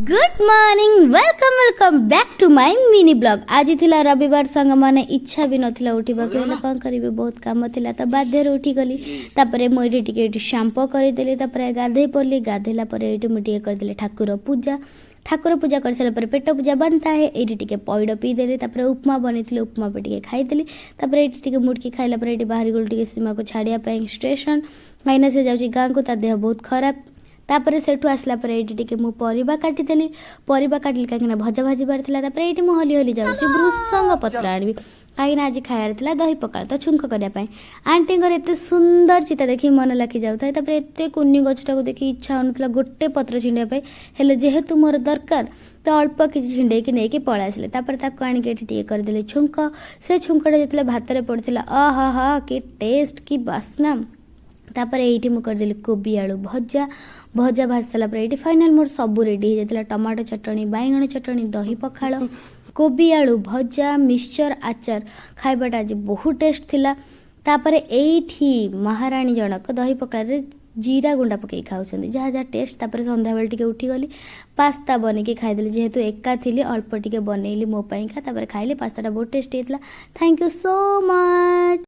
Good morning welcome back to my mini blog. आज थिला रविवार संग माने इच्छा भी नथिला उठिबा को हेले कोन करिवे बहुत काम थिला त बाध्य रे उठी गली। तापरे मो एटी टिके शैम्पू करि देली तापरे गाधे पड़ली गाधेला परे एटी मु टिके कर देले ठाकुर पूजा कर सारा पर पेट पूजा बनता है। एटी टिके पइड पी देली तापरे उपमा बनेथिले उपमा पे टिके खाइ देली तापरे एटी टिके मुडकी खाइला पर एटी बाहरी गोल टिके सीमा को छाड़िया पे स्टेशन माइना से जाउची गां को ता देह बहुत खराब। तापरे सेठू आसला पर एटी टिके मु परिबा काटी देली काकिना भजा भाजी बार थिला तापरे एटी मु हली हली जाउची भृसंग पत्र आनबी काकिना आज खायार थिला दही पकाल तो छुंक करिया पय आंटी घर एते सुंदर चिता देखि मन लाखि जाउथाय। तापरे एते कुन्नी गछटा को देखि इच्छा होनथला गोटे पत्र छिंडिया पय हेले जेहेतु मोर दरकार तो अल्प किसी छिंडे कि नहीं पळा आसले तापर ताको आनी के टिके कर देले छुंक। से छुंकटा जेतले भात रे पड़थिला आहा हा कि टेस्ट कि बास्ना। तापर एठी मु कर देली कोबी आलू भजा भाज सारा पर ये फाइनाल मोर सब रेडी हो जाता। टमाटो चटनी बैगण चटनी दही पखाड़ कोबी आलू भजा मिक्सचर आचार खाइबाटा आज बहुत टेस्ट थिला। तापर एठी महाराणी जनक दही पखाड़ रे जीरा गुंडा पकई खाऊछंदी जहाँ जहाँ टेस्ट। तापर संध्या बेल टिके उठी गली पास्ता बनेकी खाइदेली जेहेतु एका थिली अल्प टिके बनैली मो पाइका तापर खाइले पास्ताटा बहुत टेस्टी हेतला। Thank you so much.